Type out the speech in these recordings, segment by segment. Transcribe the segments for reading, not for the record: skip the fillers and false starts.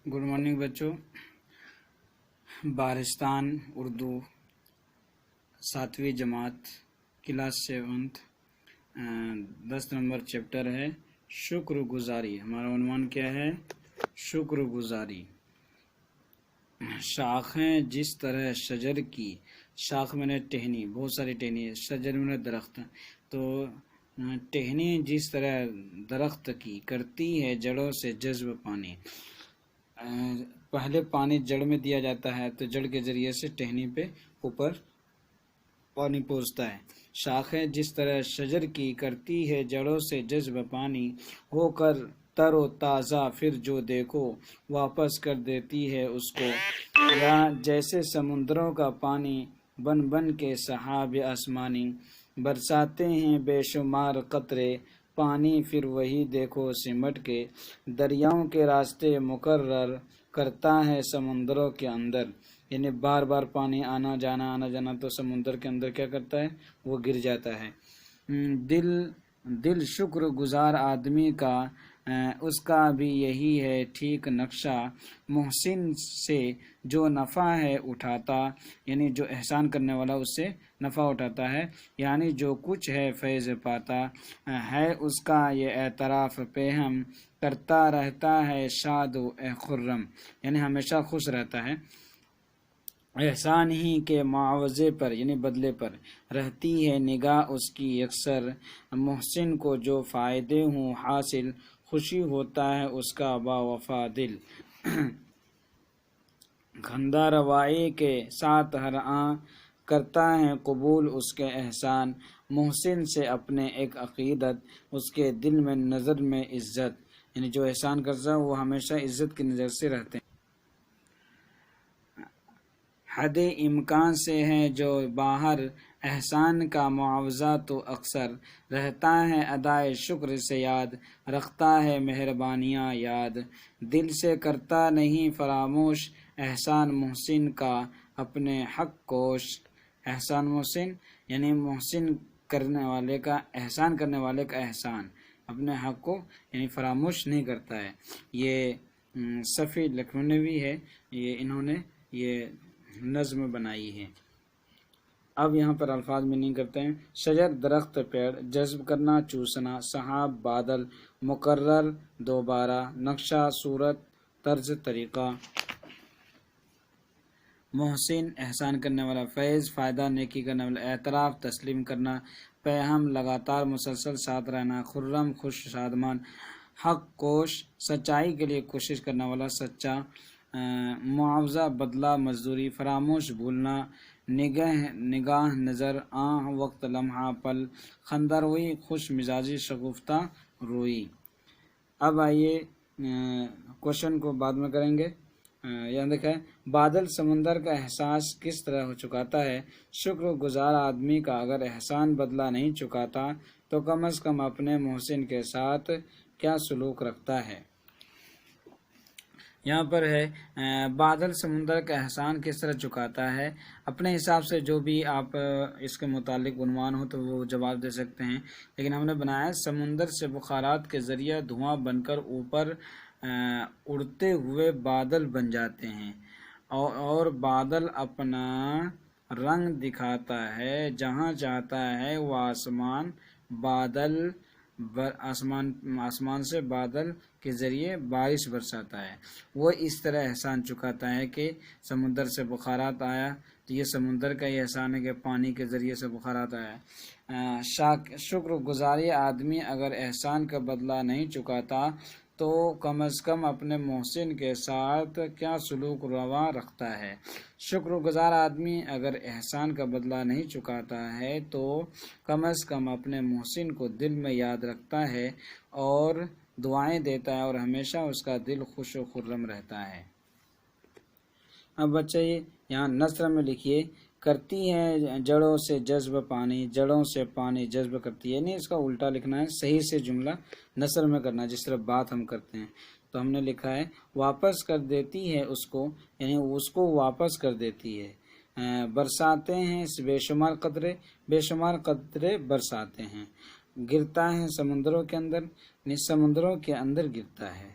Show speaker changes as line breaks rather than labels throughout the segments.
Good morning बच्चों। बारिस्तान उर्दू 7वीं जमात class 7 10 number chapter है शुक्रगुजारी। हमारा उन्वान क्या है? शुक्रगुजारी। शाखें जिस तरह शजर की, शाख मैंने टहनी, बहुत सारी टहनी है, शजर मैंने दरख्त, तो टहनी जिस तरह दरख्त की करती है जड़ों से जज्ब पानी। पहले पानी जड़ में दिया जाता है तो जड़ के ज़रिए से टहनी पे ऊपर पानी पहुँचता है। शाखें जिस तरह शजर की करती है जड़ों से जज्ब पानी, होकर तरो ताज़ा फिर जो देखो वापस कर देती है उसको। या जैसे समुद्रों का पानी बन बन के सहाब आसमानी, बरसाते हैं बेशुमार कतरे पानी फिर वही देखो सिमट के। दरियाओं के रास्ते मुकर्रर करता है समुद्रों के अंदर, यानी बार बार पानी आना जाना तो समुद्र के अंदर क्या करता है? वो गिर जाता है। दिल शुक्र गुजार आदमी का उसका भी यही है ठीक नक्शा। मुहसिन से जो नफ़ा है उठाता, यानी जो एहसान करने वाला उससे नफ़ा उठाता है, यानी जो कुछ है फैज़ पाता है उसका ये एतराफ़ पे हम करता रहता है शाद व खुर्रम, यानी हमेशा खुश रहता है। एहसान ही के मुआवजे पर यानी बदले पर रहती है निगाह उसकी अक्सर। मुहसिन को जो फ़ायदे हों हासिल खुशी होता है उसका बावफा दिल। खंदा रवाई के साथ हर करता है कबूल उसके एहसान। मुहसिन से अपने एक अक़ीदत उसके दिल में नज़र में इज़्ज़त, यानी जो एहसान करता है वो हमेशा इज़्ज़त की नज़र से रहते हैं। हद इम्कान से है जो बाहर एहसान का मुआवजा तो अक्सर रहता है अदाए शुक्र से याद रखता है मेहरबानियाँ याद। दिल से करता नहीं फरामोश एहसान मुहसिन का अपने हक कोश। एहसान मुहसिन यानी मुहसिन करने वाले का, एहसान करने वाले का एहसान अपने हक को यानी फरामोश नहीं करता है। ये सफ़ी लखनवी है, ये इन्होंने ये नज़्म बनाई है। अब यहाँ पर अल्फाज मीनिंग करते हैं। शजर दरख्त पेड़, जज्ब करना चूसना, सहाब बादल, मुकर्रर दोबारा, नक्शा सूरत तर्ज तरीक़ा। मुहसिन एहसान करने वाला, फैज़ फ़ायदा नेकी करने वाला, एतराफ़ तस्लीम करना, पैहम लगातार मुसलसल साथ रहना, खुर्रम खुश शादमान, हक कोश सच्चाई के लिए कोशिश करने वाला सच्चा, मुआवजा बदला मजदूरी, फरामोश भूलना, निगाह नज़र वक्त लम्हा पल, खंदा रोई खुश मिजाजी शगुफ्ता रोई। अब आइए क्वेश्चन को बाद में करेंगे। यहाँ देखा है, बादल समंदर का एहसास किस तरह हो चुकाता है। शुक्र गुजार आदमी का अगर एहसान बदला नहीं चुकाता तो कम अज़ कम अपने मोहसिन के साथ क्या सलूक रखता है। यहाँ पर है बादल समुंदर का एहसान किस तरह चुकाता है। अपने हिसाब से जो भी आप इसके मुतालिक उन्वान हो तो वो जवाब दे सकते हैं, लेकिन हमने बनाया समुंदर से बुखारात के ज़रिए धुआं बनकर ऊपर उड़ते हुए बादल बन जाते हैं और बादल अपना रंग दिखाता है जहाँ चाहता है वो आसमान से बादल के ज़रिए बारिश बरसाता है। वो इस तरह एहसान चुकाता है कि समुंदर से बुखारात आया तो ये समुंदर का ही एहसान है कि पानी के ज़रिए से बुखारात आया। शुक्र गुजारी आदमी अगर एहसान का बदला नहीं चुकाता तो कम अज़ कम अपने मोहसिन के साथ क्या सलूक रवा रखता है। शुक्रगुजार आदमी अगर एहसान का बदला नहीं चुकाता है तो कम अज़ कम अपने मोहसिन को दिल में याद रखता है और दुआएं देता है और हमेशा उसका दिल खुश व खुर्रम रहता है। अब बच्चे यहाँ नस्र में लिखिए, करती है जड़ों से जज्ब पानी, जड़ों से पानी जज्ब करती है, नहीं इसका उल्टा लिखना है, सही से जुमला नस्र में करना है जिस तरह बात हम करते हैं। तो हमने लिखा है वापस कर देती है उसको, यानी उसको वापस कर देती है। बरसाते हैं बेशुमार कतरे बरसाते हैं। गिरता है समुद्रों के अंदर, समुद्रों के अंदर गिरता है।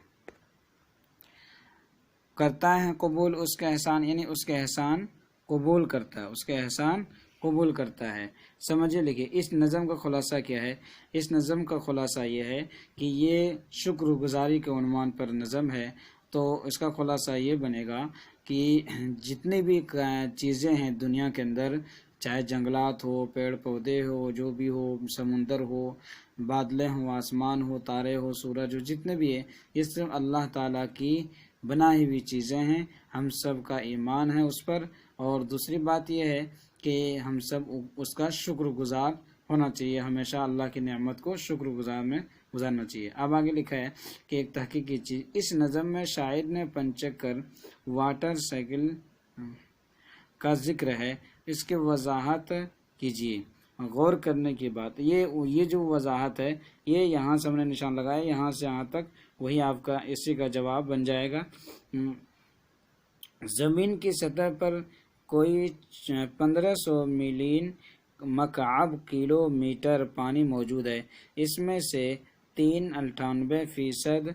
کرتا ہے قبول اس کا احسان، یعنی اس کے احسان قبول کرتا ہے، اس کے احسان قبول کرتا ہے۔ سمجھے لکھے اس نظم کا خلاصہ کیا ہے؟ اس نظم کا خلاصہ یہ ہے کہ یہ شکر گزاری کے عنوان پر نظم ہے، تو اس کا خلاصہ یہ بنے گا کہ جتنی بھی چیزیں ہیں دنیا کے اندر، چاہے جنگلات ہو، پیڑ پودے ہو، جو بھی ہو، سمندر ہو، بادلیں ہوں، آسمان ہو، تارے ہو، سورج ہو، جتنے بھی ہیں یہ صرف اللہ تعالیٰ کی بنائی ہوئی چیزیں ہیں، ہم سب کا ایمان ہے اس پر۔ اور دوسری بات یہ ہے کہ ہم سب اس کا شکر گزار ہونا چاہیے، ہمیشہ اللہ کی نعمت کو شکر گزار میں گزارنا چاہیے۔ اب آگے لکھا ہے کہ ایک تحقیقی چیز، اس نظم میں شاعر نے پنچکر واٹر سائیکل کا ذکر ہے، اس کی وضاحت کیجیے۔ غور کرنے کی بات، یہ جو وضاحت ہے، یہ یہاں سے ہم نے نشان لگایا، یہاں سے یہاں تک وہی آپ کا اسی کا جواب بن جائے گا۔ زمین کی سطح پر کوئی 1500 ملین مکعب کلو میٹر پانی موجود ہے، اس میں سے 98%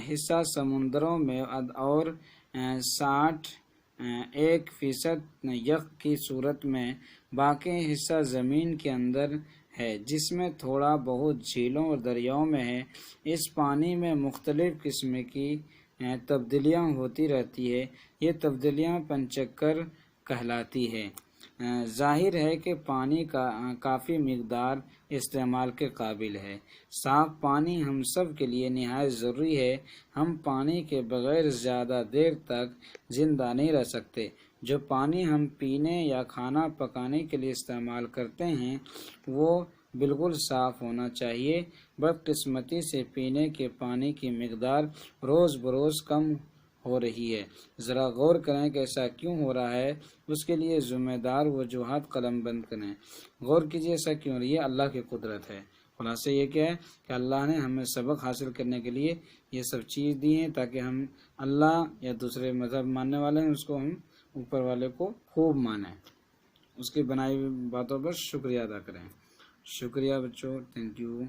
حصہ سمندروں میں اور 61% یخ کی صورت میں، باقی حصہ زمین کے اندر ہے جس میں تھوڑا بہت جھیلوں اور دریاؤں میں ہے۔ اس پانی میں مختلف قسم کی تبدیلیاں ہوتی رہتی ہے، یہ تبدیلیاں پنچکر کہلاتی ہے۔ ظاہر ہے کہ پانی کا کافی مقدار استعمال کے قابل ہے۔ صاف پانی ہم سب کے لیے نہایت ضروری ہے، ہم پانی کے بغیر زیادہ دیر تک زندہ نہیں رہ سکتے۔ جو پانی ہم پینے یا کھانا پکانے کے لیے استعمال کرتے ہیں وہ بالکل صاف ہونا چاہیے۔ بدقسمتی سے پینے کے پانی کی مقدار روز بروز کم ہو رہی ہے، ذرا غور کریں کہ ایسا کیوں ہو رہا ہے، اس کے لیے ذمہ دار وجوہات قلم بند کریں، غور کیجیے ایسا کیوں ہو رہی ہے، اللہ کی قدرت ہے۔ خلاصہ یہ کیا ہے کہ اللہ نے ہمیں سبق حاصل کرنے کے لیے یہ سب چیز دی ہیں تاکہ ہم اللہ یا دوسرے مذہب ماننے والے ہیں اس کو ہم اوپر والے کو خوب مانیں، اس کی بنائی ہوئی باتوں پر شکریہ ادا کریں۔ شکریہ بچوں، تھینک یو۔